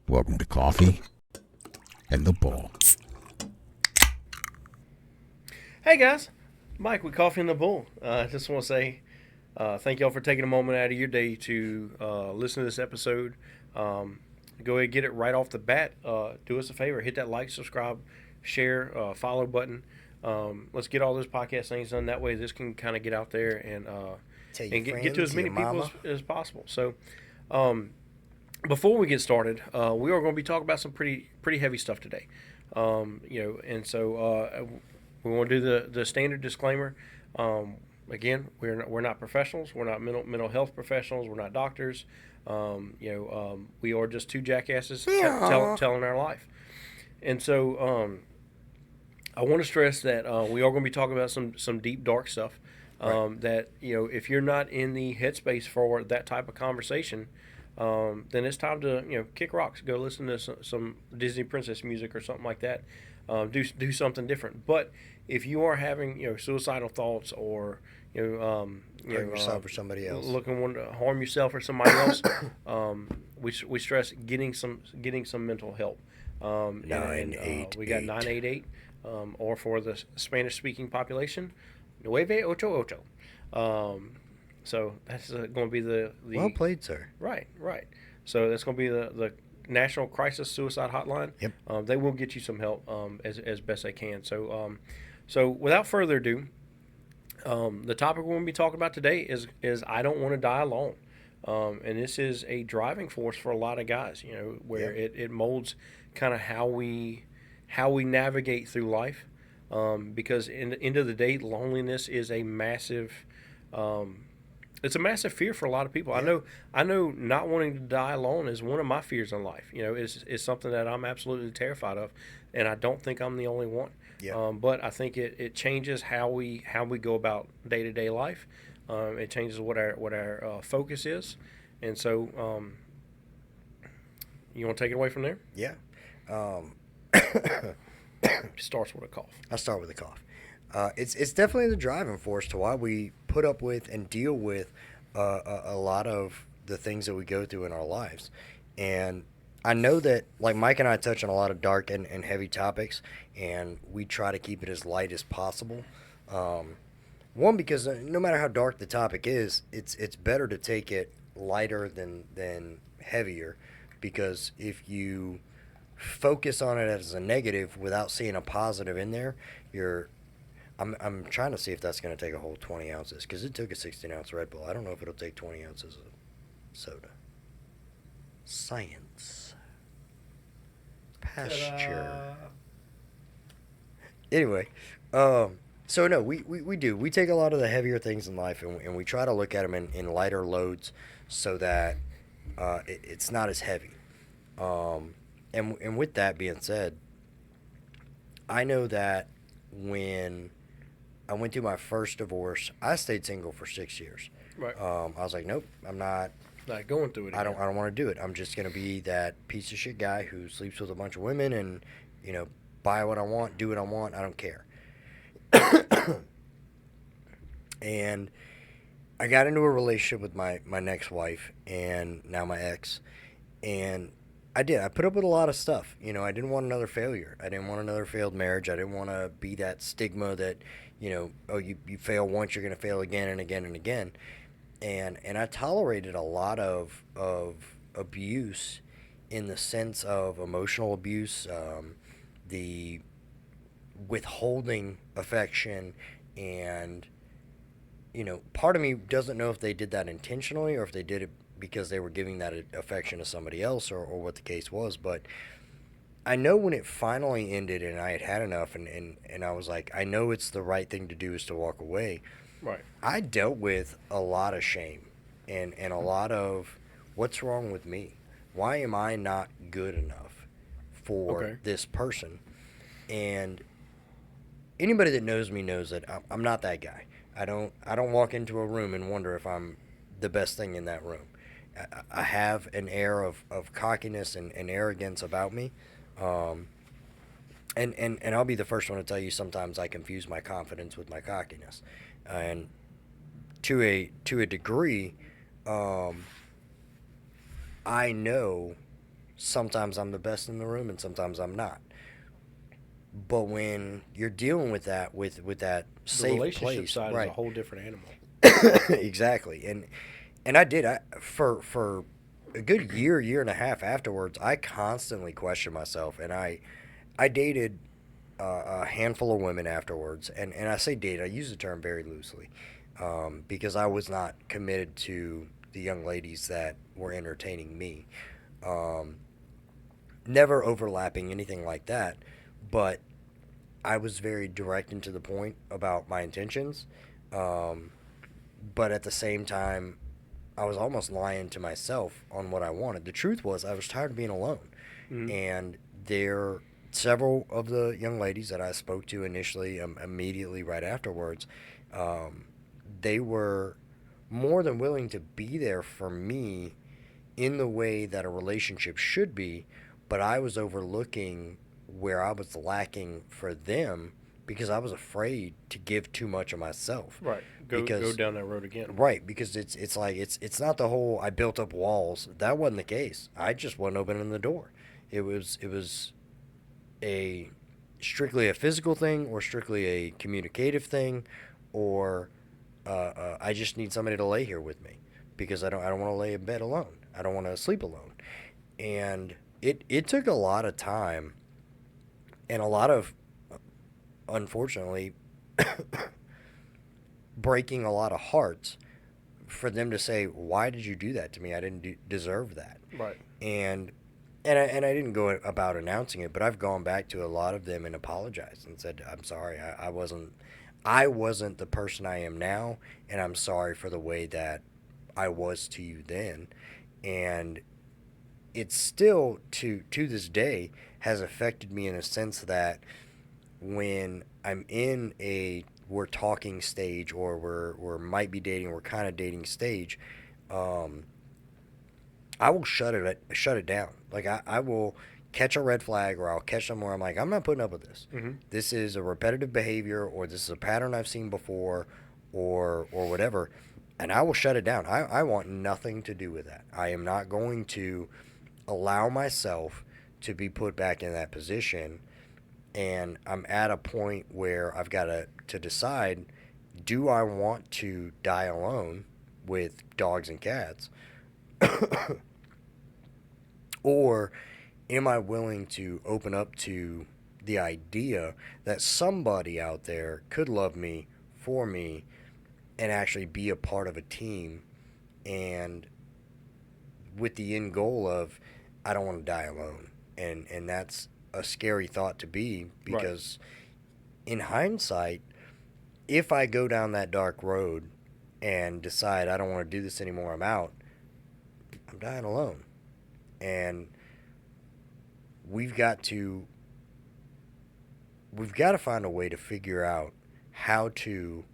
Welcome to Coffee and the Bull. Hey guys, Mike with Coffee and the Bull. I just want to say thank y'all for taking a moment out of your day to listen to this episode. Go ahead and get it right off the bat. Do us a favor, hit that like, subscribe, share, follow button. Let's get all those podcast things done. That way this can kind of get out there and get to as many people as possible. So before we get started, we are going to be talking about some pretty heavy stuff today. And so we want to do the standard disclaimer. Again, we're not professionals. We're not mental health professionals. We're not doctors. We are just two jackasses telling our life. And so I want to stress that we are going to be talking about some deep, dark stuff. Right. That if you're not in the headspace for that type of conversation, then it's time to kick rocks, go listen to some Disney princess music or something like that. Do something different. But if you are having suicidal thoughts or Hurt yourself or somebody else, looking to harm yourself or somebody else, we stress getting some mental help. 988. We got 988, or for the Spanish speaking population, 988. So that's going to be the well played, sir. Right. So that's going to be the National Crisis Suicide Hotline. Yep. They will get you some help as best they can. So without further ado, the topic we're going to be talking about today is I don't want to die alone. And this is a driving force for a lot of guys, where it molds kind of how we navigate through life. Because in the end of the day, loneliness is a massive it's a massive fear for a lot of people. Yeah. I know not wanting to die alone is one of my fears in life. It's something that I'm absolutely terrified of, and I don't think I'm the only one. Yeah. But I think it changes how we go about day-to-day life. It changes what our focus is, and so you want to take it away from there? Yeah. Starts with a cough. I'll start with a cough. It's definitely the driving force to why we put up with and deal with a lot of the things that we go through in our lives. And I know that, like, Mike and I touch on a lot of dark and heavy topics, and we try to keep it as light as possible. One, because no matter how dark the topic is, it's better to take it lighter than heavier, because if you focus on it as a negative without seeing a positive in there, I'm trying to see if that's going to take a whole 20 ounces, because it took a 16-ounce Red Bull. I don't know if it'll take 20 ounces of soda. Science. Pasture. Ta-da. Anyway, so no, we do. We take a lot of the heavier things in life, and we try to look at them in lighter loads so that it's not as heavy. And with that being said, I know that when I went through my first divorce, I stayed single for 6 years. Right. I was like, nope, I'm not Going through it. I don't want to do it. I'm just going to be that piece of shit guy who sleeps with a bunch of women and, buy what I want, do what I want. I don't care. And I got into a relationship with my next wife and now my ex. And I put up with a lot of stuff. I didn't want another failure. I didn't want another failed marriage. I didn't want to be that stigma that, you fail once, you're going to fail again and again and again. And I tolerated a lot of abuse in the sense of emotional abuse, the withholding affection, and, part of me doesn't know if they did that intentionally or if they did it because they were giving that affection to somebody else or what the case was. But I know when it finally ended and I had enough and I was like, I know it's the right thing to do is to walk away. Right. I dealt with a lot of shame and a lot of what's wrong with me? Why am I not good enough for this person? And anybody that knows me knows that I'm not that guy. I don't walk into a room and wonder if I'm the best thing in that room. I have an air of cockiness and arrogance about me. And I'll be the first one to tell you sometimes I confuse my confidence with my cockiness. And to a degree, I know Sometimes I'm the best in the room, and sometimes I'm not. But when you're dealing with that, with that The safe relationship place, side is a right? whole different animal. Exactly, and I did. For a good year and a half afterwards, I constantly questioned myself, and I dated a handful of women afterwards, and I say date, I use the term very loosely, because I was not committed to the young ladies that were entertaining me. Um, Never overlapping anything like that, but I was very direct and to the point about my intentions. Um, but at the same time, I was almost lying to myself on what I wanted. The truth was, I was tired of being alone. Mm-hmm. And there, several of the young ladies that I spoke to initially, immediately right afterwards, um, they were more than willing to be there for me in the way that a relationship should be, but I was overlooking where I was lacking for them because I was afraid to give too much of myself. Right. Go Because down that road again. right, because it's like it's not the whole I built up walls. That wasn't the case. I just wasn't opening the door. It was a strictly a physical thing or strictly a communicative thing, or I just need somebody to lay here with me because I don't want to lay in bed alone. I don't want to sleep alone. And it took a lot of time and a lot of, unfortunately, breaking a lot of hearts for them to say, "Why did you do that to me? I didn't deserve that." Right. And and I didn't go about announcing it, but I've gone back to a lot of them and apologized and said, "I'm sorry. I wasn't the person I am now, and I'm sorry for the way that I was to you then." And it still to this day has affected me in a sense that when I'm in a we're talking stage or we're might be dating, we're kind of dating stage, um, I will shut it down. Like I will catch a red flag or I'll catch something where I'm like, I'm not putting up with this. Mm-hmm. This is a repetitive behavior or this is a pattern I've seen before or whatever. And I will shut it down. I want nothing to do with that. I am not going to allow myself to be put back in that position. And I'm at a point where I've got to decide, do I want to die alone with dogs and cats? Or am I willing to open up to the idea that somebody out there could love me, for me, and actually be a part of a team, and with the end goal of I don't want to die alone. And that's a scary thought to be because in hindsight, if I go down that dark road and decide I don't want to do this anymore, I'm out, I'm dying alone. And we've got to find a way to figure out how to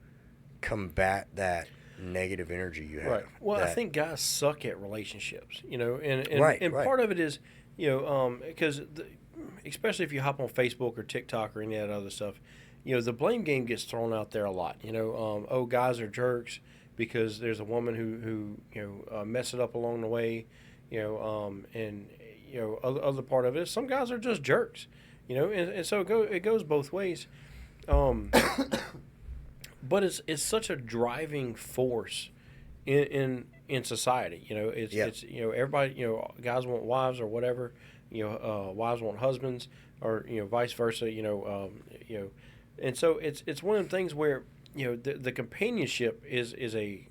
combat that negative energy you have. Right. Well, I that- think guys suck at relationships, and Right, and right. part of it is, because especially if you hop on Facebook or TikTok or any of that other stuff, the blame game gets thrown out there a lot. Oh, guys are jerks because there's a woman who messed it up along the way, and other part of it is some guys are just jerks, and so it goes both ways. Um, but it's such a driving force in society. Yeah. It's everybody, guys want wives or whatever, wives want husbands or vice versa. And so it's one of the things where the companionship is a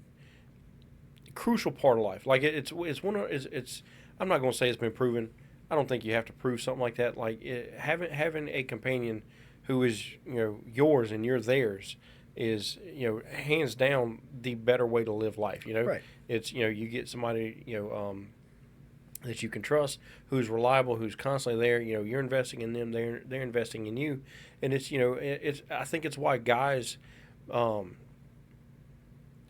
crucial part of life. Like it's one of it's I'm not going to say it's been proven. I don't think you have to prove something like that. Like having a companion who is yours and you're theirs is hands down the better way to live life. Right. It's you get somebody that you can trust, who's reliable, who's constantly there. You're investing in them, they're investing in you, and it's I think it's why guys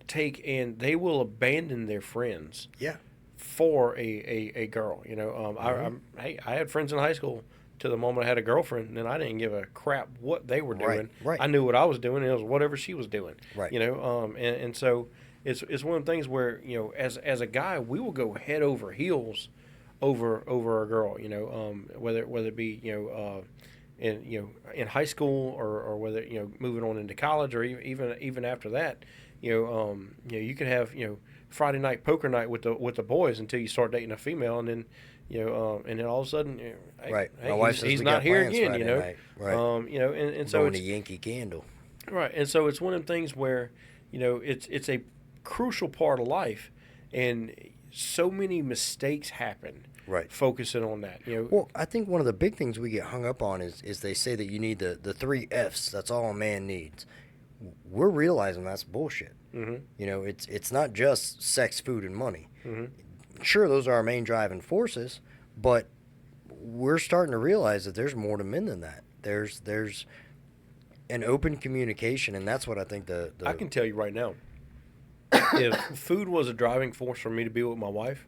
take and they will abandon their friends Yeah. for a girl. I had friends in high school to the moment I had a girlfriend, and then I didn't give a crap what they were doing. Right. I knew what I was doing, and it was whatever she was doing. Right. And so it's one of the things where as a guy we will go head over heels over a girl. Whether it be in high school or whether moving on into college or even after that. You could have Friday night poker night with the boys until you start dating a female, and then and then all of a sudden, Right. hey, My wife says he's we not got here plans again. Friday night. Right. And so Going it's to Yankee Candle. right, and so it's one of them things where it's a crucial part of life, and so many mistakes happen. Right. Focusing on that. Well, I think one of the big things we get hung up on is they say that you need the 3 F's. That's all a man needs. We're realizing that's bullshit. Mm-hmm. It's not just sex, food, and money. Mm-hmm. Sure, those are our main driving forces, but we're starting to realize that there's more to men than that. There's an open communication, and that's what I think I can tell you right now, if food was a driving force for me to be with my wife,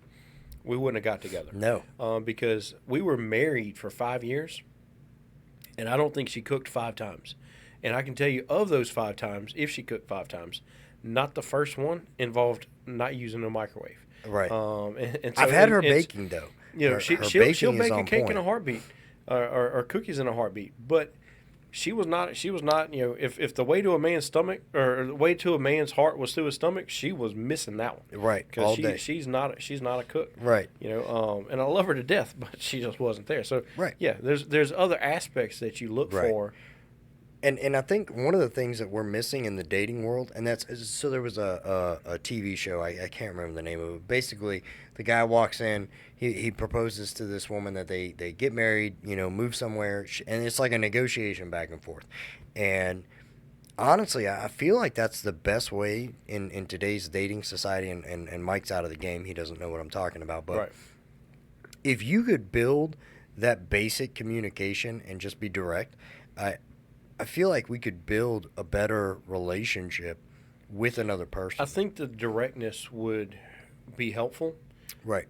we wouldn't have got together. No. Because we were married for 5 years, and I don't think she cooked 5 times. And I can tell you, of those 5 times, if she cooked 5 times, not the first one involved not using a microwave. Right. And so, I've had her baking, though. She'll bake a cake point. in a heartbeat, or cookies in a heartbeat. But she was not. If the way to a man's stomach or the way to a man's heart was through his stomach, she was missing that one. Right. All day. She's not a cook. Right. And I love her to death, but she just wasn't there. So right. Yeah, there's other aspects that you look right. for. And I think one of the things that we're missing in the dating world, and so there was a TV show, I can't remember the name of it. Basically, the guy walks in, he proposes to this woman that they get married, move somewhere, and it's like a negotiation back and forth. And honestly, I feel like that's the best way in today's dating society, and Mike's out of the game. He doesn't know what I'm talking about. But right. If you could build that basic communication and just be direct, I feel like we could build a better relationship with another person. I think the directness would be helpful. Right.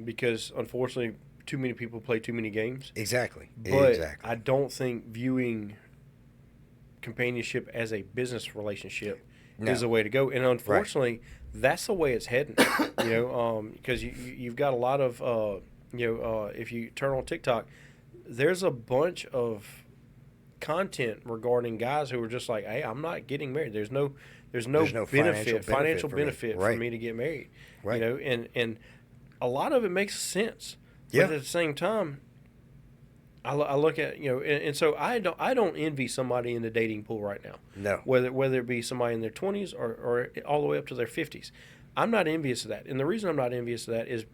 Because unfortunately, too many people play too many games. Exactly. But exactly. I don't think viewing companionship as a business relationship is the way to go. And unfortunately, that's the way it's heading. Because you've got a lot of, if you turn on TikTok, there's a bunch of content regarding guys who are just like, hey, I'm not getting married. There's no financial benefit for me to get married. Right. And a lot of it makes sense. Yeah. But at the same time, I look at and so I don't envy somebody in the dating pool right now. No. Whether it be somebody in their 20s or all the way up to their 50s, I'm not envious of that. And the reason I'm not envious of that is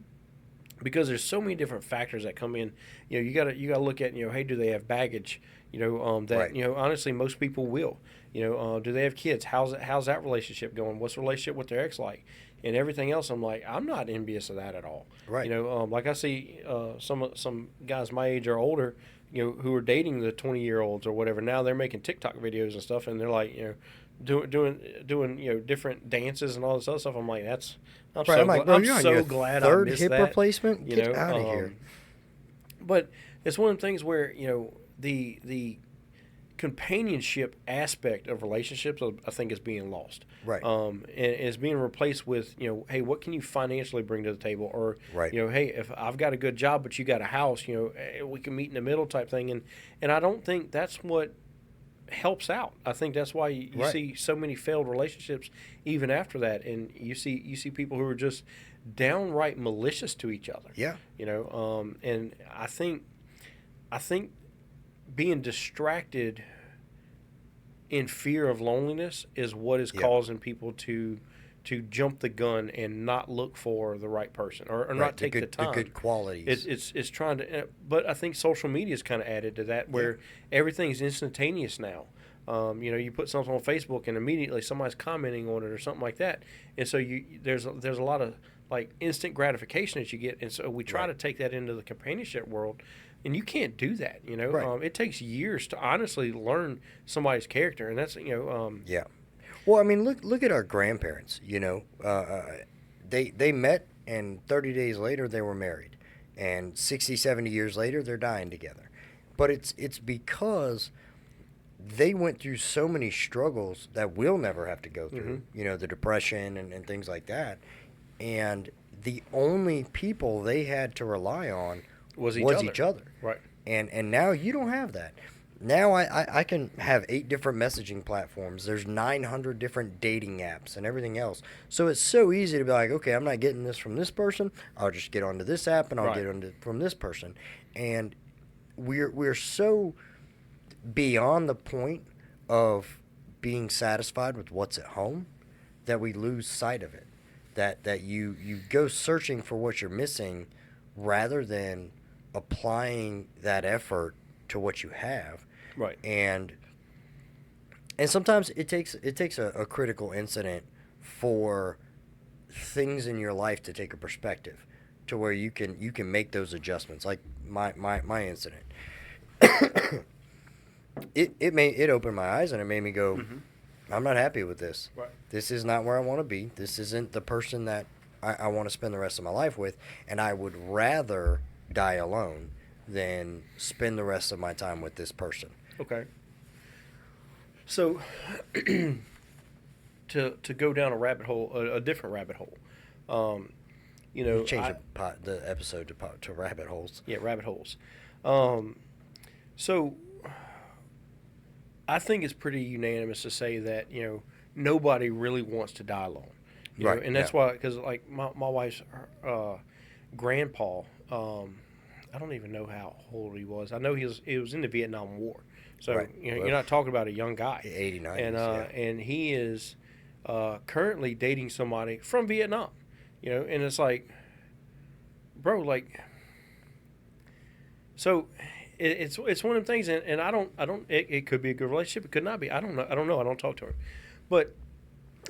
because there's so many different factors that come in. You gotta look at hey, do they have baggage? Honestly, most people will. Do they have kids? How's that relationship going? What's the relationship with their ex like? And everything else, I'm like, I'm not envious of that at all. Right. Like I see some guys my age or older, who are dating the 20-year-olds or whatever. Now they're making TikTok videos and stuff, and they're like, doing different dances and all this other stuff. I'm like, I'm so glad I third missed hip that. replacement. Get out of here. But it's one of the things where the companionship aspect of relationships, I think, is being lost. Right. And it's being replaced with, hey, what can you financially bring to the table? Or, right. Hey, if I've got a good job but you got a house, we can meet in the middle type thing. And I don't think that's what helps out. I think that's why you see so many failed relationships even after that. And you see people who are just downright malicious to each other. Yeah. And I think being distracted in fear of loneliness is what is causing people to jump the gun and not look for the right person or not take the time. The good qualities. It's trying to, but I think social media is kind of added to that where everything's instantaneous now. You put something on Facebook and immediately somebody's commenting on it or something like that, and so there's a lot of like instant gratification that you get, and so we try to take that into the companionship world. And you can't do that, Right. It takes years to honestly learn somebody's character, and that's Yeah. Well, I mean, look at our grandparents. They met, and 30 days later they were married, and 60, 70 years later they're dying together. But it's because they went through so many struggles that we'll never have to go through. Mm-hmm. The depression and things like that. and the only people they had to rely on Was each other. Right. And now you don't have that. Now I can have 8 different messaging platforms. There's 900 different dating apps and everything else. So it's so easy to be like, okay, I'm not getting this from this person. I'll just get onto this app and I'll get onto from this person. And we're so beyond the point of being satisfied with what's at home that we lose sight of it. That you go searching for what you're missing rather than applying that effort to what you have. Right. And sometimes it takes a critical incident for things in your life to take a perspective to where you can make those adjustments. Like my incident. it opened my eyes and it made me go, I'm not happy with this. Right. This is not where I want to be. This isn't the person that I want to spend the rest of my life with, and I would rather die alone than spend the rest of my time with this person. Okay. So, to go down a rabbit hole, a different rabbit hole, you know, Change the episode to rabbit holes. Yeah, rabbit holes. So, I think it's pretty unanimous to say that, you know, nobody really wants to die alone. You Right. know? And that's why, because like my wife's grandpa, I don't even know how old he was. I know he was in the Vietnam War. So, Right. you know, you're not talking about a young guy. 89. And he is currently dating somebody from Vietnam. You know, and it's like, bro, like, so it's one of them things, and I don't it could be a good relationship, it could not be. I don't know. I don't talk to her. But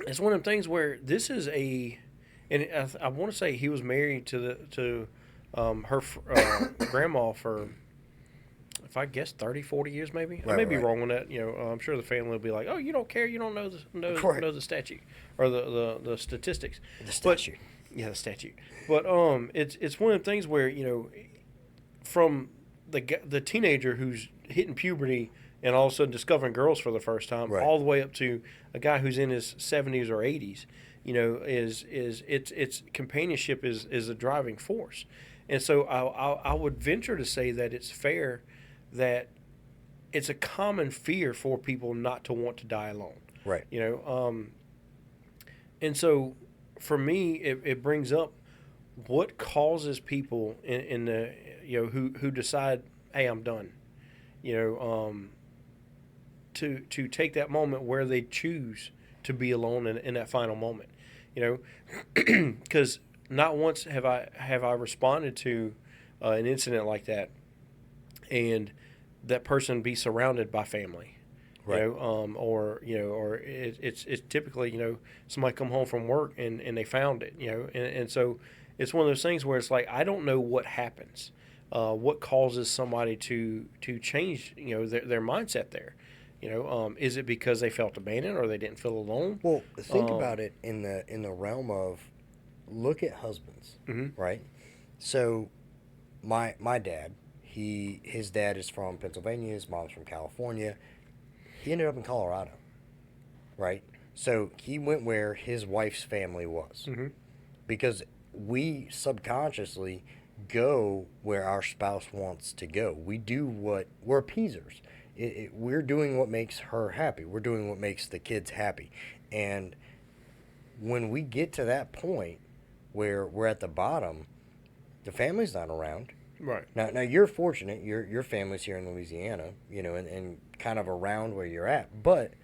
it's one of them things where this is and I want to say he was married to her grandma for, if I guess 30, 40 years maybe. I may be wrong on that. You know, I'm sure the family will be like, "Oh, you don't care, you don't know the statute or the statistics." The statute. The statute. But it's one of the things where, you know, from the teenager who's hitting puberty and all of a sudden discovering girls for the first time, all the way up to a guy who's in his 70s or 80s, you know, it's companionship is a driving force. And so I would venture to say that it's fair that it's a common fear for people not to want to die alone. Right. You know, and so for me, it brings up what causes people in the, you know, who decide, hey, I'm done. You know, to take that moment where they choose to be alone in that final moment. You know, because not once have I responded to an incident like that, and that person be surrounded by family. Right. You know, or it's typically, you know, somebody come home from work and they found it, you know, and so it's one of those things where it's like, I don't know what happens, what causes somebody to change, you know, their mindset there, you know, is it because they felt abandoned or they didn't feel alone? Well, think about it in the realm of, look at husbands, right? So my dad, his dad is from Pennsylvania, his mom's from California. He ended up in Colorado, right? So he went where his wife's family was, because we subconsciously go where our spouse wants to go. We do we're appeasers. We're doing what makes her happy. We're doing what makes the kids happy. And when we get to that point where we're at the bottom, the family's not around. Right. Now you're fortunate. Your family's here in Louisiana, you know, and kind of around where you're at. But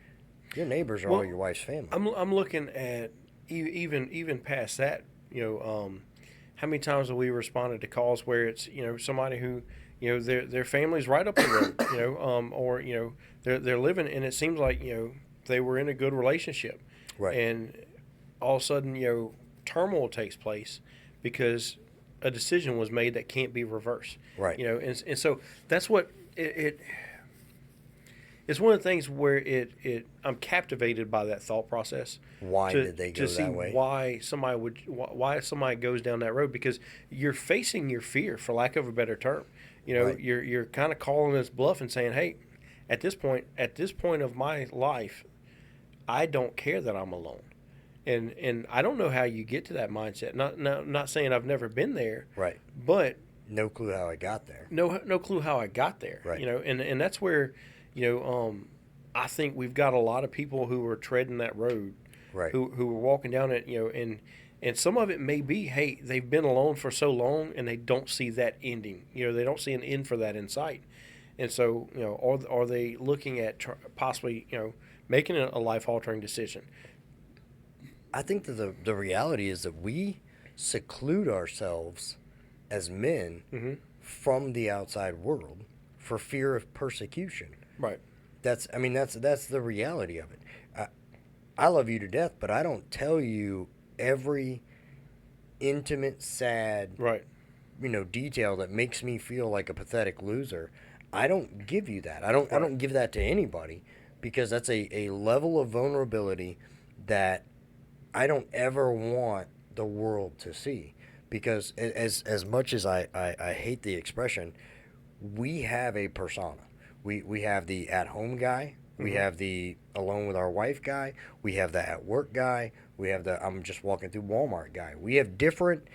your neighbors are all your wife's family. I'm looking at even past that. You know, how many times have we responded to calls where it's, you know, somebody who, you know, their family's right up the road, you know, or, you know, they're living, and it seems like, you know, they were in a good relationship, Right. And all of a sudden, you know, turmoil takes place because a decision was made that can't be reversed. Right. You know, and so that's what it's one of the things where I'm captivated by that thought process. Why did they go to see that way? why somebody goes down that road, because you're facing your fear, for lack of a better term. You know, Right. you're kind of calling this bluff and saying, hey, at this point of my life, I don't care that I'm alone. and I don't know how you get to that mindset. Not saying I've never been there, Right. but No clue how I got there. no clue how I got there. Right. And that's where, I think we've got a lot of people who are treading that road, Right. who are walking down it, and some of it may be, hey, they've been alone for so long and they don't see that ending. They don't see an end for that in sight. And so, are they looking at possibly, making a life altering decision? I think that the reality is that we seclude ourselves as men from the outside world for fear of persecution. Right. That's the reality of it. I love you to death, but I don't tell you every intimate, sad, Right. Detail that makes me feel like a pathetic loser. I don't give you that. I don't give that to anybody, because that's a level of vulnerability that I don't ever want the world to see. Because as much as I hate the expression, we have a persona. We have the at-home guy. We have the alone with our wife guy. We have the at-work guy. We have the I'm just walking through Walmart guy. We have different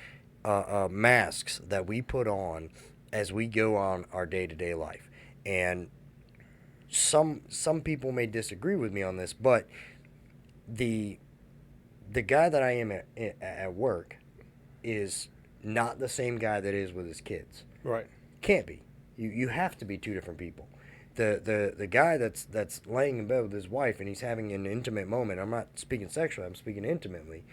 masks that we put on as we go on our day-to-day life. And some people may disagree with me on this, but the guy that I am at work is not the same guy that is with his kids. Right. Can't be. You have to be two different people. The guy that's laying in bed with his wife and he's having an intimate moment. I'm not speaking sexually. I'm speaking intimately,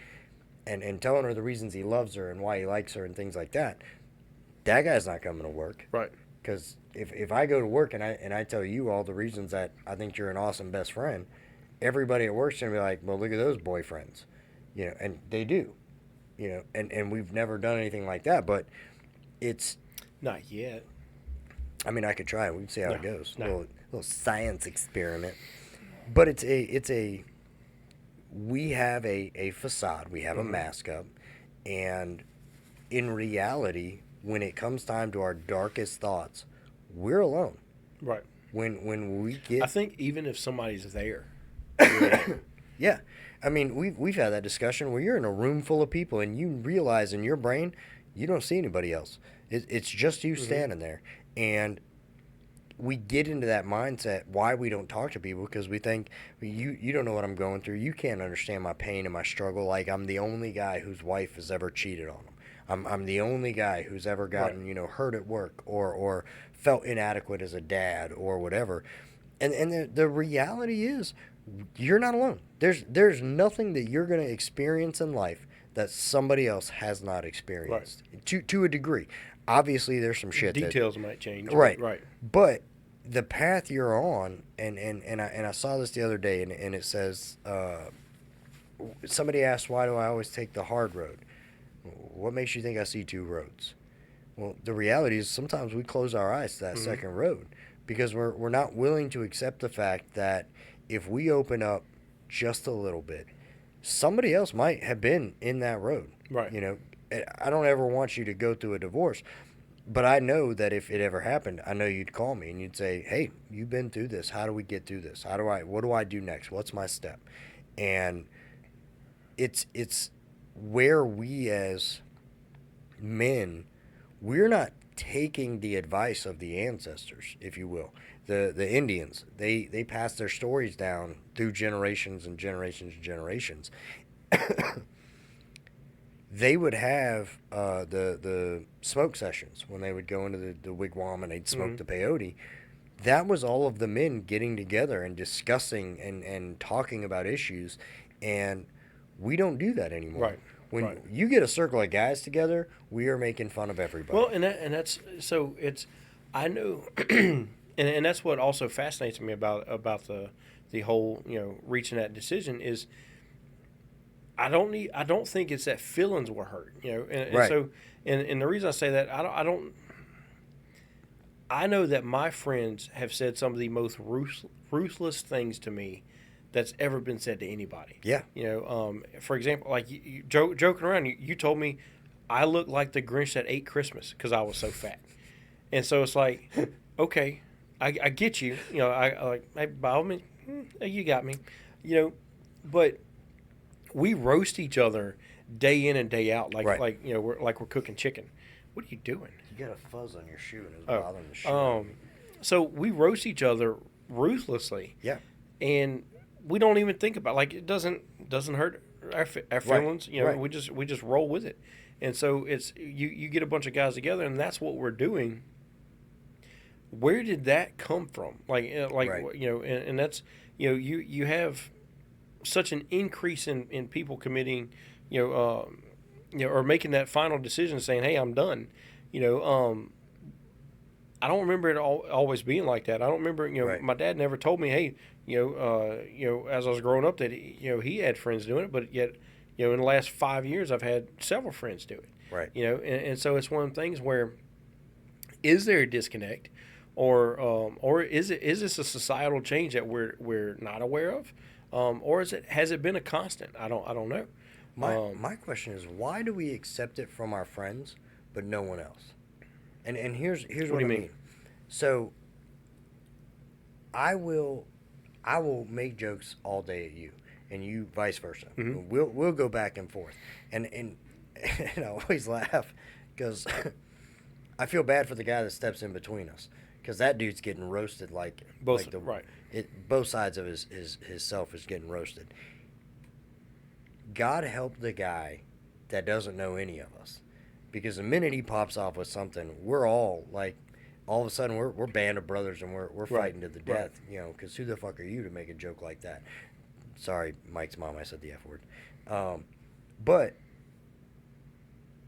and telling her the reasons he loves her and why he likes her and things like that. That guy's not coming to work. Right. Because if I go to work and I tell you all the reasons that I think you're an awesome best friend, everybody at work's gonna be like, well, look at those boyfriends, and they do, and we've never done anything like that, but it's Not yet. I mean, I could try it. We can see how it goes. No. Little science experiment. But we have a facade. We have a mask up. And in reality, when it comes time to our darkest thoughts, we're alone. Right. When we get... I think even if somebody's there. Yeah. I mean, we've had that discussion where you're in a room full of people and you realize in your brain you don't see anybody else. It's just you standing there. And we get into that mindset why we don't talk to people, because we think, you don't know what I'm going through. You can't understand my pain and my struggle. Like, I'm the only guy whose wife has ever cheated on him. I'm the only guy who's ever gotten, hurt at work or felt inadequate as a dad or whatever. And the reality is you're not alone. There's nothing that you're going to experience in life that somebody else has not experienced to a degree. Obviously, there's some shit. Details might change. Right. Right. But the path you're on, and I saw this the other day, and it says, somebody asked, why do I always take the hard road? What makes you think I see two roads? Well, the reality is sometimes we close our eyes to that second road because we're not willing to accept the fact that if we open up just a little bit, somebody else might have been in that road. Right. I don't ever want you to go through a divorce, but I know that if it ever happened, I know you'd call me and you'd say, hey, you've been through this. How do we get through this? What do I do next? What's my step? And it's where we as men, we're not taking the advice of the ancestors, if you will. The Indians, they passed their stories down through generations and generations and generations. They would have the smoke sessions when they would go into the wigwam and they'd smoke the peyote. That was all of the men getting together and discussing and talking about issues, and we don't do that anymore. Right. When you get a circle of guys together, we are making fun of everybody. Well, and that's so it's I know, and that's what also fascinates me about the whole reaching that decision is. I don't think it's that feelings were hurt, and Right. so and the reason I say that I know that my friends have said some of the most ruthless things to me that's ever been said to anybody. Yeah. For example, like you joking around, you told me I looked like the Grinch that ate Christmas because I was so fat, and so it's like, okay, I get you, I like, hey, by all means, you got me, but we roast each other day in and day out, like Right. like we're cooking chicken. What are you doing? You got a fuzz on your shoe and it's Oh, bothering the shit. out of me. So we roast each other ruthlessly, Yeah. and we don't even think about, like, it doesn't hurt our feelings. Right. We just roll with it, and so it's you get a bunch of guys together, and that's what we're doing. Where did that come from? Right. And that's you have such an increase in people committing, or making that final decision, saying, "Hey, I'm done." I don't remember it always being like that. I don't remember, Right. my dad never told me, "Hey, as I was growing up, that he had friends doing it," but yet, in the last 5 years, I've had several friends do it. Right. And so it's one of the things where, is there a disconnect, or is this a societal change that we're not aware of, or has it been a constant? I don't know. My question is, why do we accept it from our friends but no one else? And here's what do you I mean? mean. So I will make jokes all day at you, and you vice versa. Mm-hmm. We'll go back and forth, and I always laugh because I feel bad for the guy that steps in between us, because that dude's getting roasted like Right. both sides of his self is getting roasted. God help the guy that doesn't know any of us, because the minute he pops off with something, we're all like, all of a sudden we're band of brothers, and we're fighting to the Right. death, because who the fuck are you to make a joke like that? Sorry, Mike's mom, I said the F word. But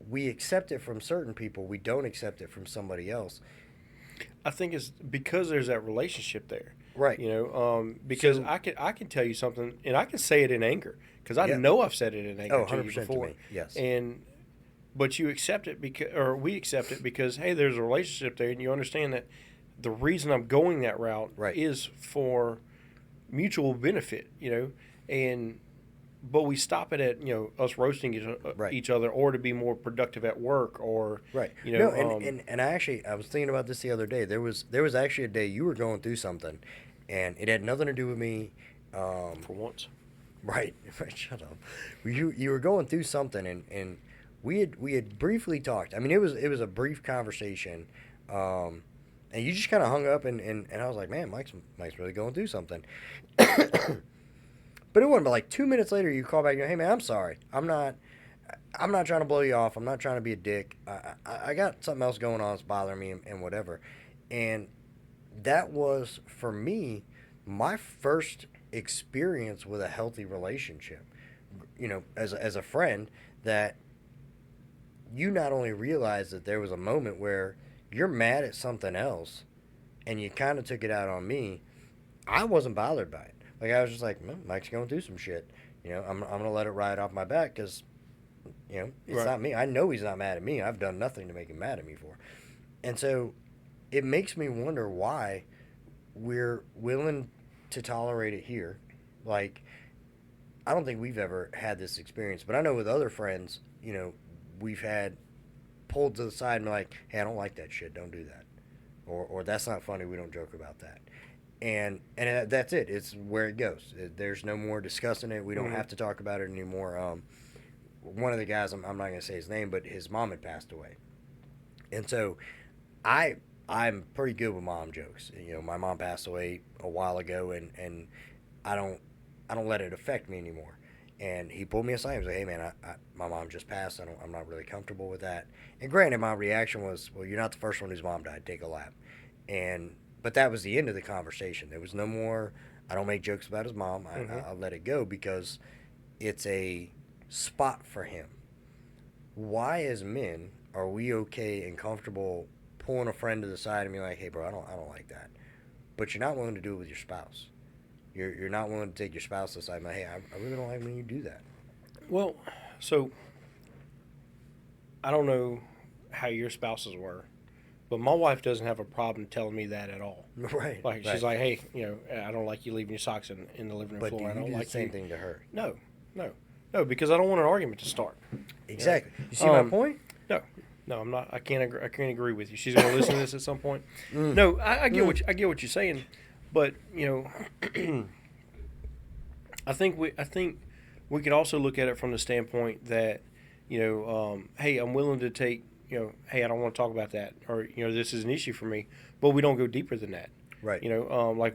we accept it from certain people, we don't accept it from somebody else. I think it's because there's that relationship there. Right. Because So- I can tell you something, and I can say it in anger, because I Yeah. know I've said it in anger Oh, to you 100% to before. me, yes. But you accept it or we accept it because, hey, there's a relationship there, and you understand that the reason I'm going that route Right. is for mutual benefit, but we stop it at us roasting Right. each other, or to be more productive at work, or Right. no, and I was thinking about this the other day. There was actually a day you were going through something, and it had nothing to do with me. for once. Right. Shut up. You were going through something, and we had briefly talked. I mean, it was a brief conversation, and you just kind of hung up, and I was like, man, Mike's really going through something. But it wasn't but like 2 minutes later, you call back and go, hey, man, I'm sorry. I'm not trying to blow you off. I'm not trying to be a dick. I got something else going on that's bothering me and whatever. And that was, for me, my first experience with a healthy relationship. As a friend, that you not only realize that there was a moment where you're mad at something else and you kind of took it out on me. I wasn't bothered by it. Like, I was just like, Mike's going through some shit. I'm going to let it ride off my back because, it's Right. not me. I know he's not mad at me. I've done nothing to make him mad at me for. And so it makes me wonder why we're willing to tolerate it here. Like, I don't think we've ever had this experience, but I know with other friends, we've had pulled to the side and be like, hey, I don't like that shit. Don't do that. Or that's not funny. We don't joke about that. And that's it. It's where it goes. There's no more discussing it. We don't Mm-hmm. have to talk about it anymore. One of the guys, I'm not going to say his name, but his mom had passed away. And so I'm pretty good with mom jokes. My mom passed away a while ago, and I don't let it affect me anymore. And he pulled me aside and was like, hey, man, my mom just passed. I'm not really comfortable with that. And granted, my reaction was, well, you're not the first one whose mom died. Take a lap. But that was the end of the conversation. There was no more, I don't make jokes about his mom. Mm-hmm. I let it go because it's a spot for him. Why, as men, are we okay and comfortable pulling a friend to the side and being like, hey, bro, I don't like that. But you're not willing to do it with your spouse. You're not willing to take your spouse to the side and be like, hey, I really don't like when you do that. Well, so I don't know how your spouses were, but my wife doesn't have a problem telling me that at all. Right. Like, she's like, hey, I don't like you leaving your socks in the living room But do floor. I you don't do like the same you. thing to her? No, because I don't want an argument to start. Exactly. You see my point? No, I'm not. I can't agree with you. She's going to listen to this at some point. No, I get what you're saying, but I think we could also look at it from the standpoint that, hey, I'm willing to take, hey, I don't want to talk about that, or this is an issue for me, but we don't go deeper than that. Right. Like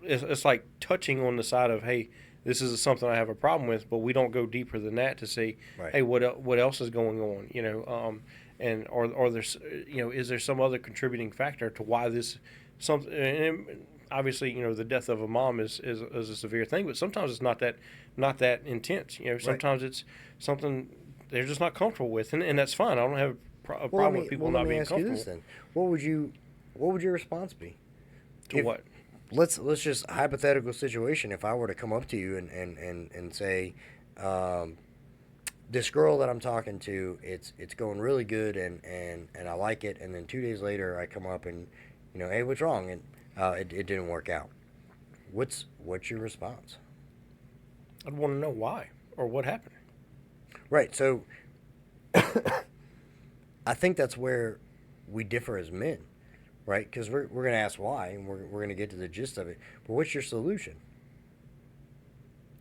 it's like touching on the side of, hey, this is something I have a problem with, but we don't go deeper than that to say, Right. hey, what else is going on, and or there's is there some other contributing factor to why this something, and obviously the death of a mom is a severe thing, but sometimes it's not that intense. Sometimes it's something they're just not comfortable with, and that's fine. I don't have a problem with people not being comfortable. Then. What would your response be? To what? Let's just hypothetical situation. If I were to come up to you and say, this girl that I'm talking to, it's going really good and I like it, and then 2 days later I come up and hey, what's wrong? And it didn't work out. What's your response? I'd want to know why or what happened. Right. So I think that's where we differ as men, right? Because we're going to ask why, and we're going to get to the gist of it. But what's your solution?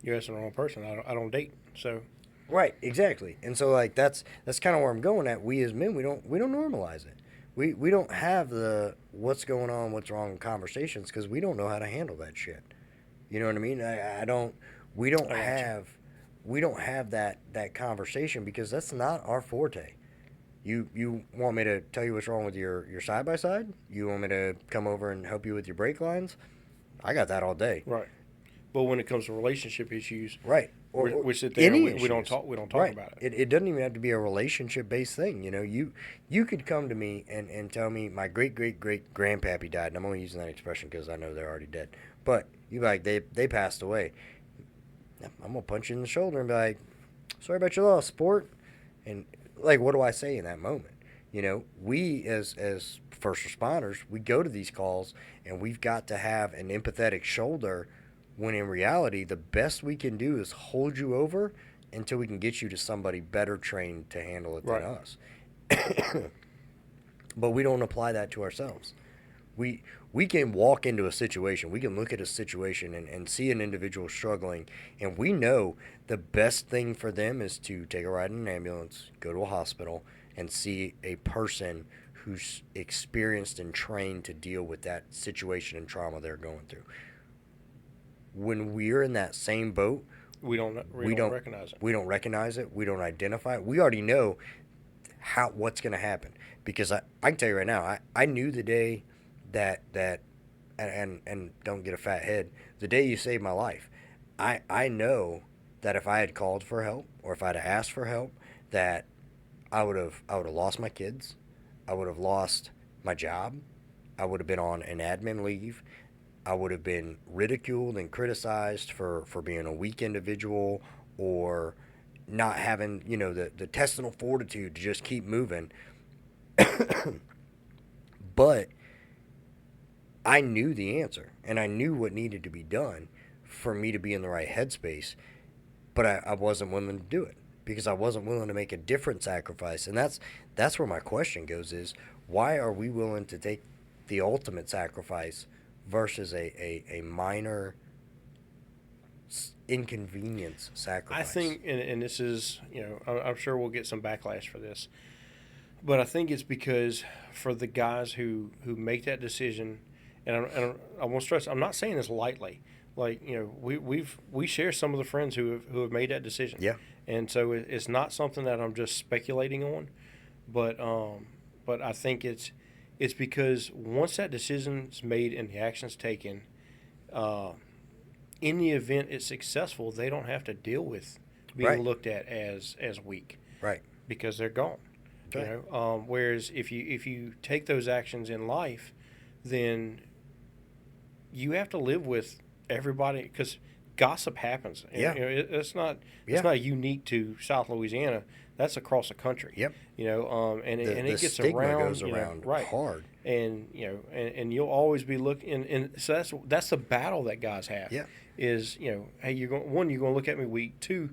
You're asking the wrong person. I don't date, so. Right. Exactly. And so like that's kind of where I'm going at. We as men, we don't normalize it. We don't have the what's going on, what's wrong conversations because we don't know how to handle that shit. You know what I mean? We don't have that conversation because that's not our forte. You want me to tell you what's wrong with your side by side? You want me to come over and help you with your brake lines? I got that all day. Right. But when it comes to relationship issues, right, we sit there and we don't talk right. about it. It doesn't even have to be a relationship based thing. You could come to me and tell me my great grandpappy died, and I'm only using that expression because I know they're already dead. But you be like they passed away. I'm gonna punch you in the shoulder and be like, sorry about your loss, sport. And like, what do I say in that moment? We as first responders, we go to these calls and we've got to have an empathetic shoulder. When in reality, the best we can do is hold you over until we can get you to somebody better trained to handle it than us. But we don't apply that to ourselves. We can walk into a situation, we can look at a situation and see an individual struggling, and we know the best thing for them is to take a ride in an ambulance, go to a hospital, and see a person who's experienced and trained to deal with that situation and trauma they're going through. When we're in that same boat, we don't recognize it. We don't recognize it. We don't identify it. We already know what's going to happen because I can tell you right now. I knew the day that and don't get a fat head. The day you saved my life, I know that if I had called for help or if I'd asked for help, that I would have lost my kids, I would have lost my job, I would have been on an admin leave. I would have been ridiculed and criticized for being a weak individual or not having, the intestinal fortitude to just keep moving. But I knew the answer, and I knew what needed to be done for me to be in the right headspace, but I wasn't willing to do it because I wasn't willing to make a different sacrifice. And that's where my question goes is, why are we willing to take the ultimate sacrifice versus a minor inconvenience sacrifice? I think, and this is, I'm sure we'll get some backlash for this, but I think it's because for the guys who make that decision, and I want to stress, I'm not saying this lightly. Like, we share some of the friends who have made that decision. Yeah. And so it's not something that I'm just speculating on, but I think it's because once that decision's made and the action's taken, in the event it's successful, they don't have to deal with being looked at as weak, right? Because they're gone. Right. Whereas if you take those actions in life, then you have to live with everybody because gossip happens. Yeah. It's not unique to South Louisiana. That's across the country. Yep. And it gets stigma around. Goes around right. hard. And and you'll always be looking. And so that's the battle that guys have. Yeah. Is hey, you're going to look at me weak. Two,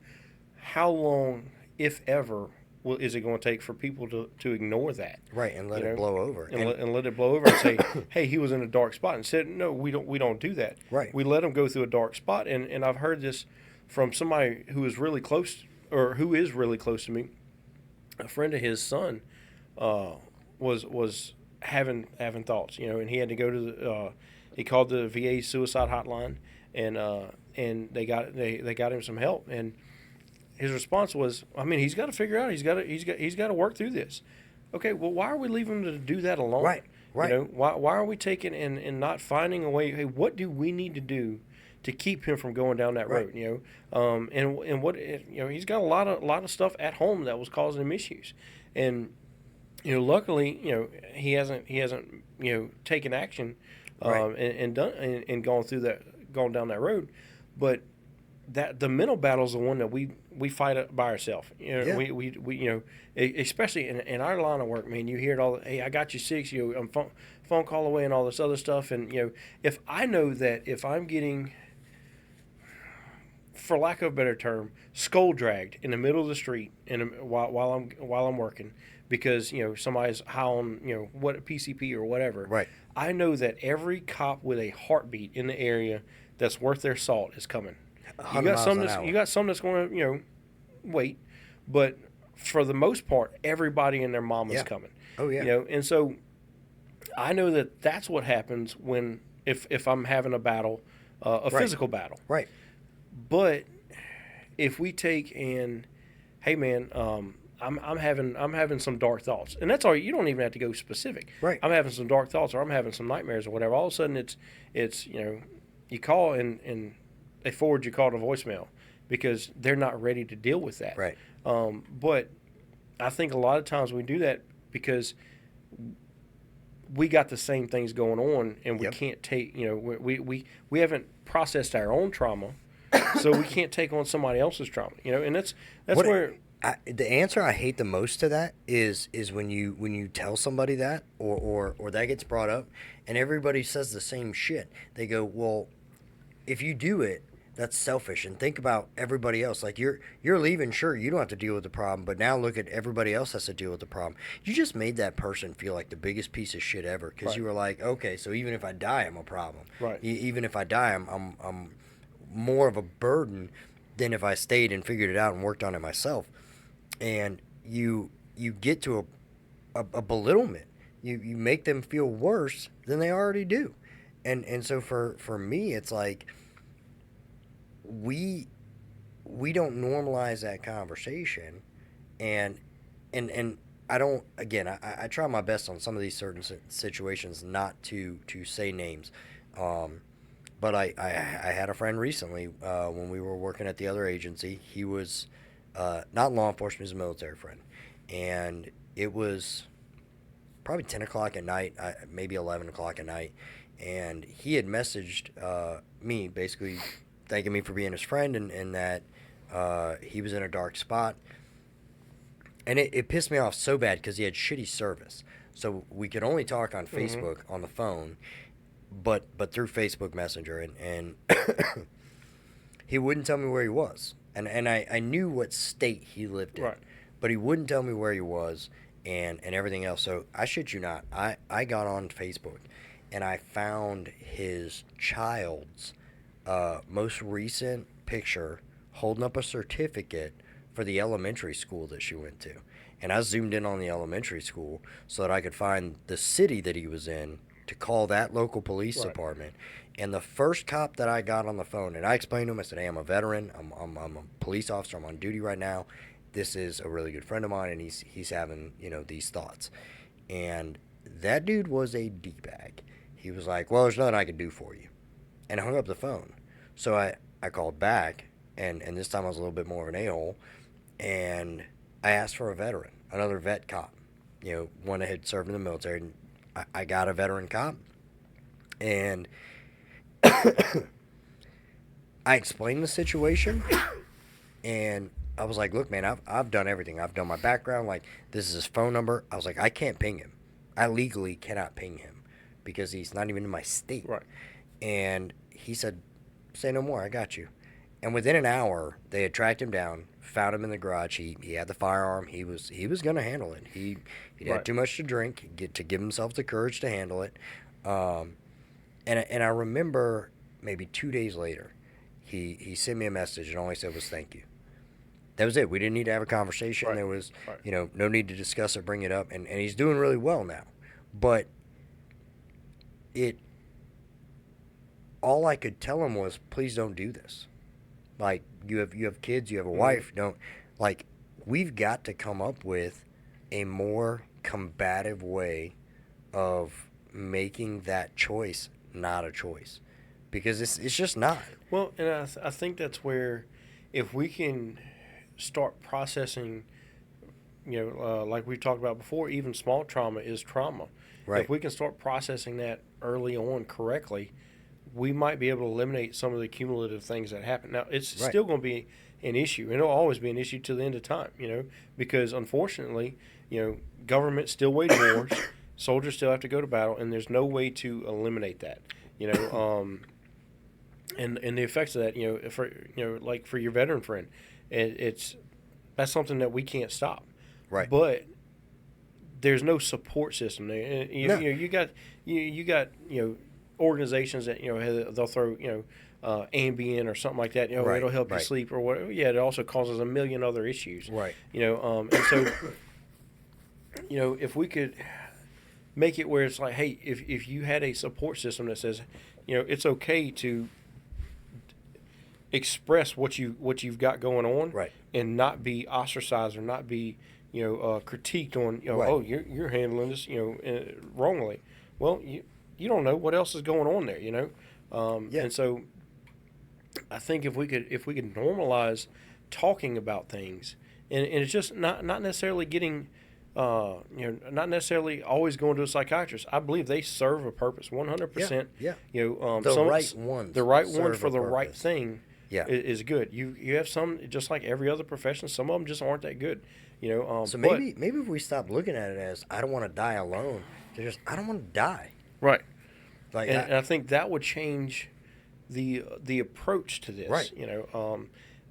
how long, if ever, is it going to take for people to ignore that? Right, and let it blow over. And let it blow over and say, hey, he was in a dark spot. And said, no, we don't do that. Right. We let him go through a dark spot. And I've heard this from somebody who is really close, or who is really close to me. A friend of his son was having thoughts, and he had to go to the. He called the VA suicide hotline, and they got him some help. And his response was, I mean, he's got to figure out. He's got to work through this. Okay, well, why are we leaving him to do that alone? Right. Why are we taking and not finding a way? Hey, what do we need to do to keep him from going down that road? And what he's got a lot of stuff at home that was causing him issues, and luckily he hasn't taken action, and done and gone down that road, but that the mental battle is the one that we fight by ourselves. We especially in our line of work, man. You hear it all. Hey, I got you 6. I'm phone call away and all this other stuff. And if I know that if I'm getting, for lack of a better term, skull dragged in the middle of the street while I'm working because somebody's high on what PCP or whatever. Right. I know that every cop with a heartbeat in the area that's worth their salt is coming. You got some that's going to wait, but for the most part, everybody and their mom is coming. Oh yeah. And so I know that that's what happens when if I'm having a battle, physical battle. Right. But if we take and, hey man, I'm having some dark thoughts, and that's all. You don't even have to go specific. Right. I'm having some dark thoughts, or I'm having some nightmares, or whatever. All of a sudden, it's you call and they forward your call to voicemail because they're not ready to deal with that. Right. But I think a lot of times we do that because we got the same things going on, and we can't take, we haven't processed our own trauma, so we can't take on somebody else's trauma, and that's where. The answer I hate the most to that is when you tell somebody that or that gets brought up and everybody says the same shit. They go, well, if you do it, that's selfish, and think about everybody else. Like you're leaving, sure, you don't have to deal with the problem, but now look at everybody else has to deal with the problem. You just made that person feel like the biggest piece of shit ever because you were like, okay, so even if I die, I'm a problem. Right. Even if I die, I'm more of a burden than if I stayed and figured it out and worked on it myself. And you get to a belittlement. You make them feel worse than they already do. And so for me, it's like we don't normalize that conversation, and I don't. Again, I try my best on some of these certain situations not to say names, but I had a friend recently when we were working at the other agency. He was not law enforcement, he was a military friend, and it was probably 10 o'clock at night, maybe 11 o'clock at night, and he had messaged me basically thanking me for being his friend and that he was in a dark spot. And it pissed me off so bad because he had shitty service. So we could only talk on Facebook on the phone, but through Facebook Messenger. And he wouldn't tell me where he was. And I knew what state he lived in. Right. But he wouldn't tell me where he was and everything else. So I shit you not. I got on Facebook and I found his child's most recent picture holding up a certificate for the elementary school that she went to. And I zoomed in on the elementary school so that I could find the city that he was in to call that local police department. And the first cop that I got on the phone, and I explained to him, I said, hey, I'm a veteran. I'm a police officer. I'm on duty right now. This is a really good friend of mine, and he's having, these thoughts. And that dude was a D-bag. He was like, well, there's nothing I can do for you. And I hung up the phone. So I called back, and this time I was a little bit more of an a-hole, and I asked for a veteran, another vet cop, one that had served in the military. And I got a veteran cop, and I explained the situation, and I was like, look, man, I've done everything. I've done my background. Like, this is his phone number. I was like, I can't ping him. I legally cannot ping him because he's not even in my state. Right. And he said, say no more. I got you. And within an hour, they had tracked him down, found him in the garage. He had the firearm. He was going to handle it. He had too much to drink to give himself the courage to handle it. And I remember maybe 2 days later, He sent me a message, and all he said was thank you. That was it. We didn't need to have a conversation. Right. There was, Right. no need to discuss or bring it up. And he's doing really well now. But all I could tell him was, please don't do this. Like, you have kids, you have a wife. Don't, like, we've got to come up with a more combative way of making that choice not a choice, because it's just not. Well, and I think that's where, if we can start processing, like we've talked about before, even small trauma is trauma. Right. If we can start processing that early on correctly, we might be able to eliminate some of the cumulative things that happen. Now, it's Right. still going to be an issue, and it'll always be an issue till the end of time, because unfortunately, government still wage wars, soldiers still have to go to battle, and there's no way to eliminate that, and the effects of that, like for your veteran friend, that's something that we can't stop. Right. But there's no support system there. No. You got organizations that they'll throw Ambien or something like that. Right, It'll help you right. sleep or whatever. Yeah, it also causes a million other issues. Right. And so if we could make it where it's like, hey, if you had a support system that says, it's okay to express what you've got going on, Right. and not be ostracized or not be critiqued on, Right. oh, you're handling this wrongly. Well, you don't know what else is going on there, Yeah. and so I think if we could normalize talking about things, and it's just not necessarily getting not necessarily always going to a psychiatrist. I believe they serve a purpose 100%. Yeah. The right ones the right one serve for a the right purpose. thing. Yeah. Is good. You have some, just like every other profession, some of them just aren't that good. So maybe if we stop looking at it as, I don't want to die alone, to just, I don't want to die. right. Like, And I think that would change the approach to this. Right.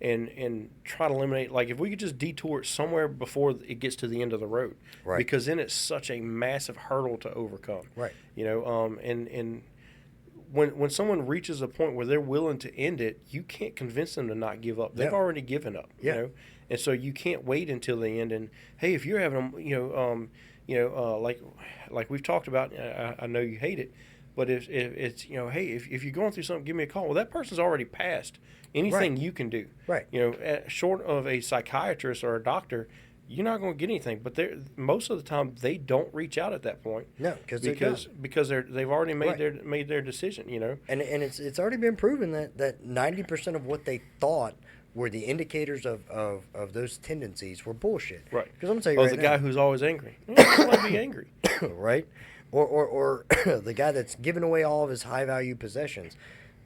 And try to eliminate, like, if we could just detour it somewhere before it gets to the end of the road. Right. Because then it's such a massive hurdle to overcome. Right. And when someone reaches a point where they're willing to end it, you can't convince them to not give up. They've Yeah. already given up. Yeah. And so you can't wait until the end. And hey, if you're having, like we've talked about, I know you hate it, but if it's, hey, if you're going through something, give me a call. Well, that person's already passed anything Right. you can do. Right. Short of a psychiatrist or a doctor, you're not going to get anything. But most of the time they don't reach out at that point. No, because they've already made Right. made their decision. and it's already been proven that 90% of what they thought were the indicators of those tendencies were bullshit. Right. Because I'm gonna tell you the right guy now, who's always angry. Let be angry. right? Or the guy that's giving away all of his high value possessions.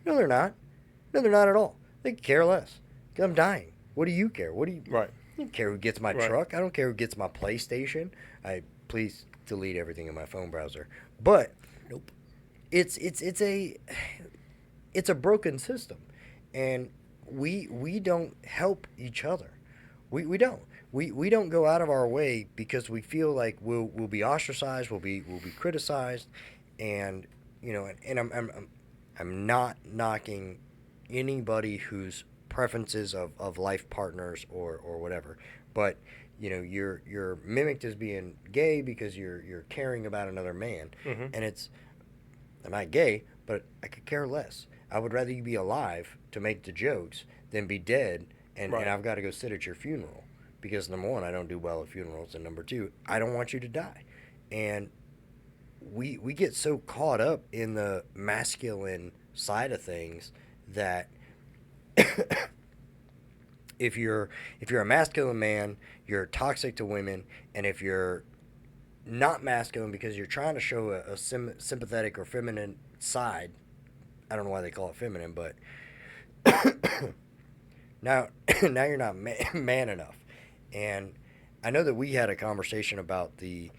No, they're not. No, they're not at all. They care less. 'Cause I'm dying. What do you care? Right. I don't care who gets my Right. truck. I don't care who gets my PlayStation. Please delete everything in my phone browser. But nope. It's a broken system, and we don't help each other. We don't. We don't go out of our way because we feel like we'll be ostracized, we'll be criticized, and I'm not knocking anybody whose preferences of life partners or whatever, but you're mimicked as being gay because you're caring about another man, Mm-hmm. and I'm not gay, but I could care less. I would rather you be alive to make the jokes than be dead and Right. I've got to go sit at your funeral, because number one, I don't do well at funerals, and number two, I don't want you to die. And we get so caught up in the masculine side of things that if you're a masculine man, you're toxic to women, and if you're not masculine because you're trying to show a sympathetic or feminine side, I don't know why they call it feminine, but now you're not man enough. And I know that we had a conversation about the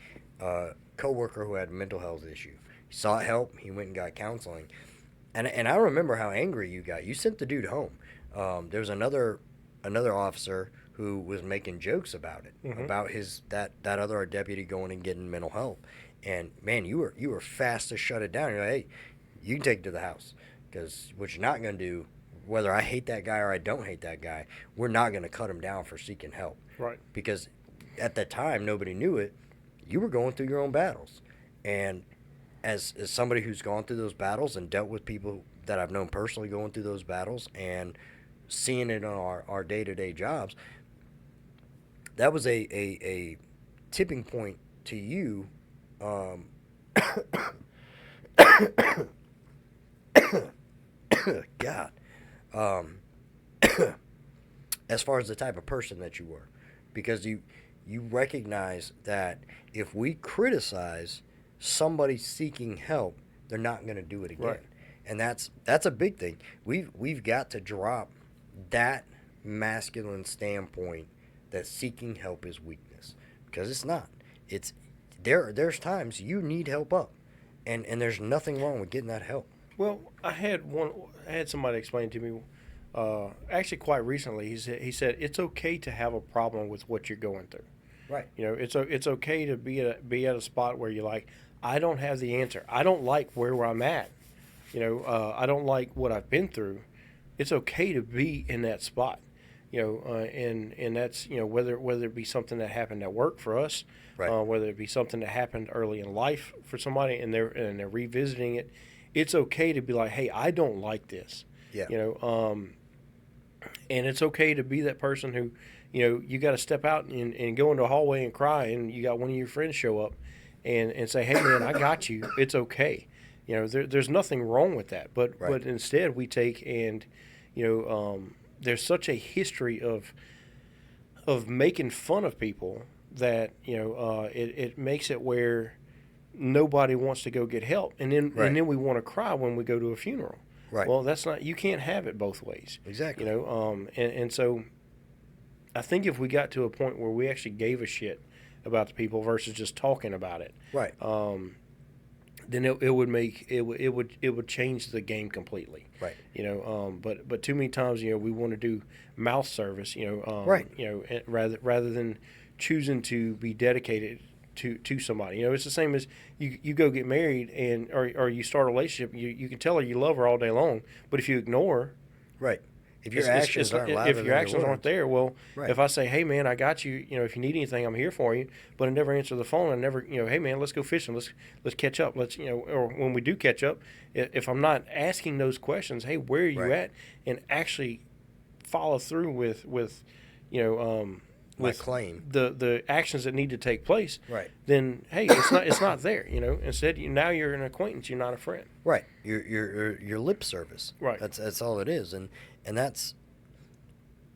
coworker who had a mental health issue. He sought help. He went and got counseling. And I remember how angry you got. You sent the dude home. There was another officer who was making jokes about it, Mm-hmm. about that other deputy going and getting mental help. And man, you were fast to shut it down. You're like, hey, you can take it to the house, because what you're not going to do, whether I hate that guy or I don't hate that guy, we're not going to cut him down for seeking help. Right. Because at that time, nobody knew it. You were going through your own battles. And as somebody who's gone through those battles and dealt with people that I've known personally going through those battles and seeing it on our day-to-day jobs, that was a tipping point to you. God. As far as the type of person that you were. Because you recognize that if we criticize somebody seeking help, they're not going to do it again. Right. And that's a big thing. We've got to drop that masculine standpoint that seeking help is weakness, because it's not. It's there's times you need help up, and there's nothing wrong with getting that help. Well, I had somebody explain to me, actually quite recently. He said it's okay to have a problem with what you're going through. Right. You know, it's okay to be at a spot where you're like, I don't have the answer. I don't like where I'm at. You know, I don't like what I've been through. It's okay to be in that spot. You know, and that's, you know, whether it be something that happened at work for us, Right. Whether it be something that happened early in life for somebody and they're revisiting it. It's okay to be like, hey, I don't like this. Yeah. You know, and it's okay to be that person who, you know, you got to step out and go into a hallway and cry, and you got one of your friends show up and say, hey, man, I got you. It's okay. You know, there's nothing wrong with that. But Right. but instead we take and, you know, there's such a history of making fun of people that, you know, it makes it where nobody wants to go get help. And then Right. and then we want to cry when we go to a funeral. Right. Well, that's not, you can't have it both ways. Exactly. You know, and so I think if we got to a point where we actually gave a shit about the people versus just talking about it, Right. then it would change the game completely. Right. You know, but too many times, you know, we want to do mouth service. You know, Right. You know, rather than choosing to be dedicated to somebody. You know, it's the same as you go get married and or you start a relationship. You can tell her you love her all day long, but if you ignore her, Right. If your actions aren't louder if than your actions aren't words. there, well, Right. if I say, hey man, I got you, you know, if you need anything, I'm here for you, but I never answer the phone, I never, you know, hey man, let's go fishing, let's catch up, let's, you know, or when we do catch up, if I'm not asking those questions, hey, where are you Right. at, and actually follow through with you know, My with claim. the actions that need to take place, Right. then hey, it's not there, you know. Instead, now you're an acquaintance, you're not a friend. Right. Your lip service. Right. That's all it is, and that's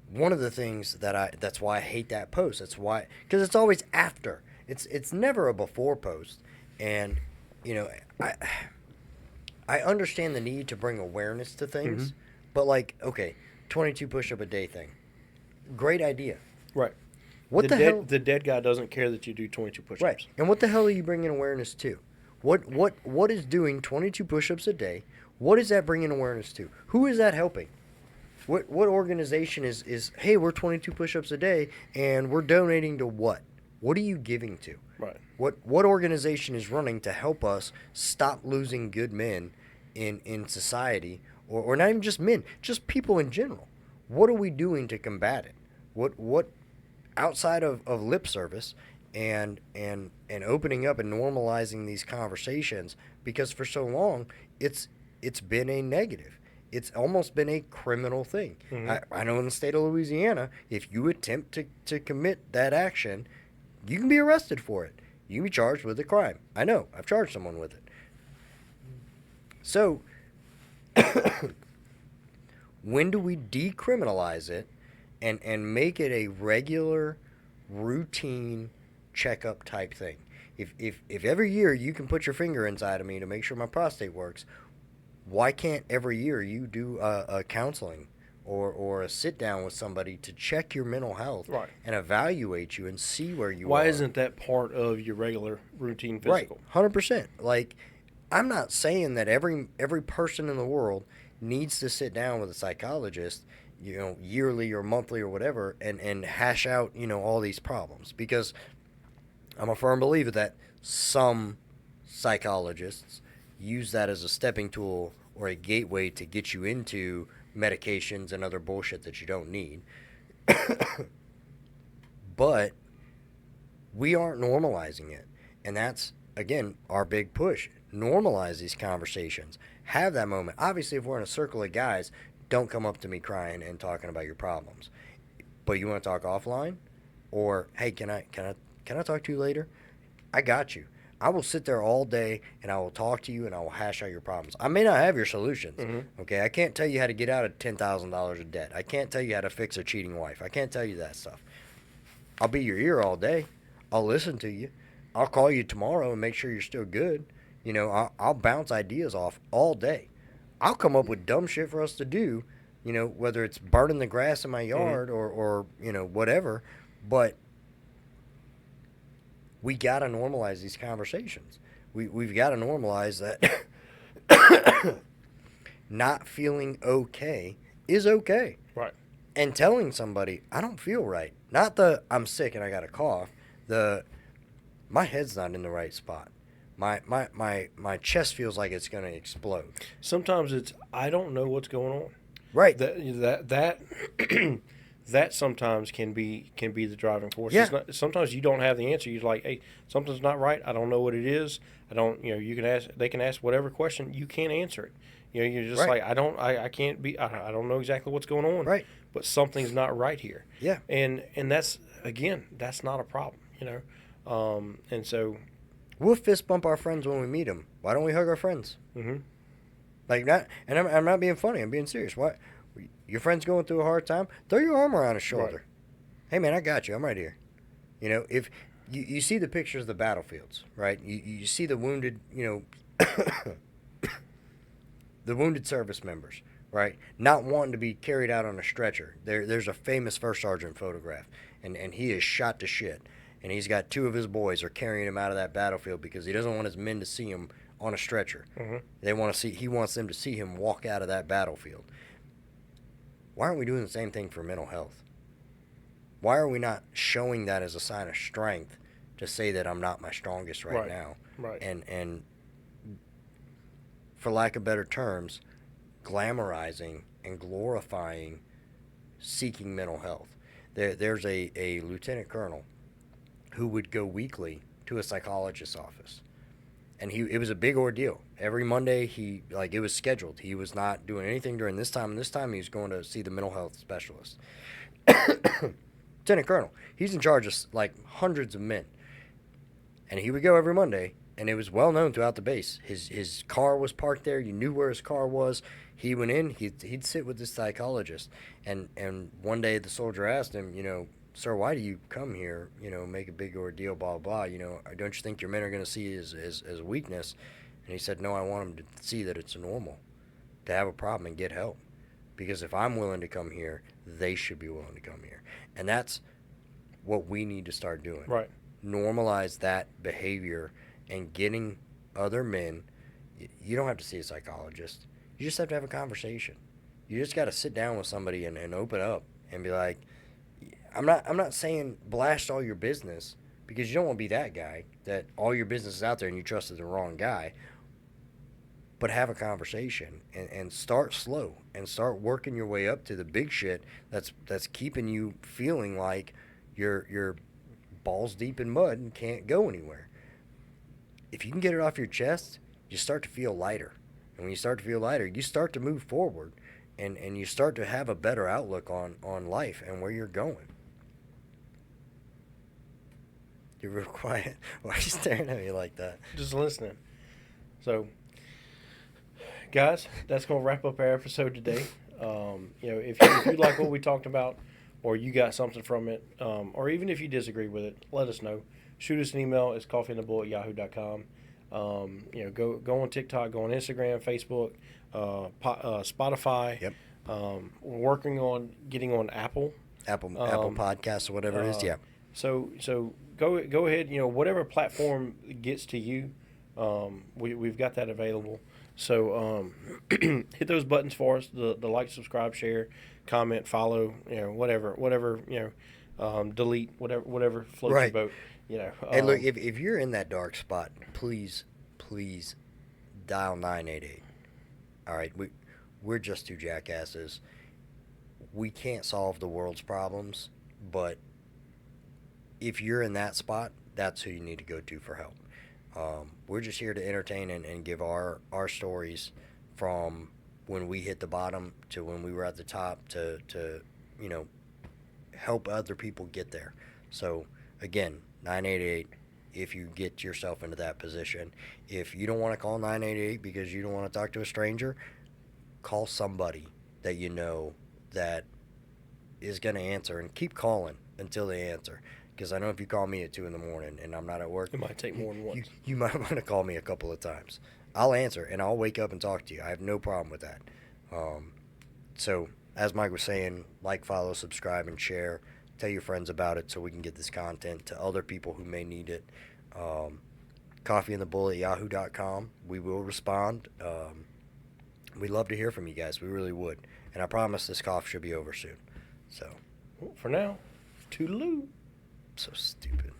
one of the things that's why I hate that post. That's why, because it's always after. It's never a before post, and you know, I understand the need to bring awareness to things, Mm-hmm. but like, okay, 22 push-up a day thing, great idea. Right. What the hell? The dead guy doesn't care that you do 22 push-ups. Right. And what the hell are you bringing awareness to? What is doing 22 push-ups a day? What is that bringing awareness to? Who is that helping? What organization is hey, we're 22 push-ups a day and we're donating to what? What are you giving to? Right. What organization is running to help us stop losing good men in society, or not even just men, just people in general? What are we doing to combat it? What outside of lip service and opening up and normalizing these conversations, because for so long it's been a negative. It's almost been a criminal thing. Mm-hmm. I know in the state of Louisiana, if you attempt to commit that action, you can be arrested for it. You can be charged with a crime. I know. I've charged someone with it. So, when do we decriminalize it and make it a regular, routine checkup type thing? If every year you can put your finger inside of me to make sure my prostate works, why can't every year you do a counseling or a sit down with somebody to check your mental health, Right. and evaluate you and see where you are? Why isn't that part of your regular routine physical? Right, 100%. Like, I'm not saying that every person in the world needs to sit down with a psychologist, you know, yearly or monthly or whatever, and hash out, you know, all these problems, because I'm a firm believer that some psychologists use that as a stepping tool or a gateway to get you into medications and other bullshit that you don't need. But we aren't normalizing it. And that's, again, our big push. Normalize these conversations. Have that moment. Obviously, if we're in a circle of guys, don't come up to me crying and talking about your problems. But you want to talk offline? Or, hey, can I talk to you later? I got you. I will sit there all day and I will talk to you and I will hash out your problems. I may not have your solutions. Okay, I can't tell you how to get out of $10,000 of debt. I can't tell you how to fix a cheating wife. I can't tell you that stuff. I'll be your ear all day. I'll listen to you. I'll call you tomorrow and make sure you're still good. You know, I'll bounce ideas off all day. I'll come up with dumb shit for us to do, you know, whether it's burning the grass in my yard or you know, whatever. But we got to normalize these conversations. We've got to normalize that not feeling okay is okay. Right. And telling somebody, I don't feel right. Not the, I'm sick and I got a cough. My head's not in the right spot. My chest feels like it's going to explode. Sometimes it's, I don't know what's going on. Right. That sometimes can be the driving force. Yeah. It's not, sometimes you don't have the answer. You're like, hey, something's not right. I don't know what it is. I don't, you know, you can ask, they can ask whatever question. You can't answer it. You know, you're just Right. like, I can't be, I don't know exactly what's going on. Right. But something's not right here. Yeah. And that's, again, that's not a problem, you know. And so. We'll fist bump our friends when we meet them. Why don't we hug our friends? Like, not, and I'm not being funny. I'm being serious. Why? Your friend's going through a hard time? Throw your arm around his shoulder. Right. Hey, man, I got you. I'm right here. You know, if you see the pictures of the battlefields, right? You see the wounded, you know, the wounded service members, right? Not wanting to be carried out on a stretcher. There's a famous first sergeant photograph, and he is shot to shit. And he's got two of his boys are carrying him out of that battlefield because he doesn't want his men to see him on a stretcher. He wants them to see him walk out of that battlefield. Why aren't we doing the same thing for mental health? Why are we not showing that as a sign of strength to say that I'm not my strongest right now? Right. And for lack of better terms, glamorizing and glorifying seeking mental health. There's a lieutenant colonel who would go weekly to a psychologist's office. And it was a big ordeal. Every Monday, it was scheduled. He was not doing anything during this time. And this time, he was going to see the mental health specialist. Lieutenant Colonel. He's in charge of, like, hundreds of men. And he would go every Monday, and it was well known throughout the base. His car was parked there. You knew where his car was. He went in. He'd sit with this psychologist. And one day, the soldier asked him, you know, sir, why do you come here, you know, make a big ordeal, blah, blah, you know, don't you think your men are going to see as a weakness? And he said, no, I want them to see that it's normal to have a problem and get help. Because if I'm willing to come here, they should be willing to come here. And that's what we need to start doing. Right. Normalize that behavior and getting other men. You don't have to see a psychologist. You just have to have a conversation. You just got to sit down with somebody and open up and be like, I'm not saying blast all your business, because you don't want to be that guy that all your business is out there and you trusted the wrong guy. But have a conversation and start slow and start working your way up to the big shit that's keeping you feeling like you're balls deep in mud and can't go anywhere. If you can get it off your chest, you start to feel lighter. And when you start to feel lighter, you start to move forward and you start to have a better outlook on life and where you're going. You're real quiet. Why are you staring at me like that? Just listening. So, guys, that's going to wrap up our episode today. You know, if you like what we talked about, or you got something from it, or even if you disagree with it, let us know. Shoot us an email. It's coffeeandthebull@yahoo.com. You know, go on TikTok, go on Instagram, Facebook, Spotify. Yep. We're working on getting on Apple Podcasts or whatever it is. Yeah. So go ahead. You know, whatever platform gets to you, we've got that available. So hit those buttons for us: the like, subscribe, share, comment, follow. You know, whatever. You know, delete whatever floats your boat. You know. Hey, look, if you're in that dark spot, please dial 988. All right, we're just two jackasses. We can't solve the world's problems, but if you're in that spot, that's who you need to go to for help. We're just here to entertain and give our stories from when we hit the bottom to when we were at the top to you know, help other people get there. So again, 988 if you get yourself into that position. If you don't want to call 988 because you don't want to talk to a stranger, call somebody that you know that is going to answer, and keep calling until they answer. Because I know if you call me at 2 in the morning and I'm not at work, It might take more than once. you might want to call me a couple of times. I'll answer and I'll wake up and talk to you. I have no problem with that. So as Mike was saying, like, follow, subscribe, and share. Tell your friends about it so we can get this content to other people who may need it. Coffee&theBull at yahoo.com. We will respond. We'd love to hear from you guys. We really would. And I promise this cough should be over soon. So, Well, for now, toodaloo. so stupid.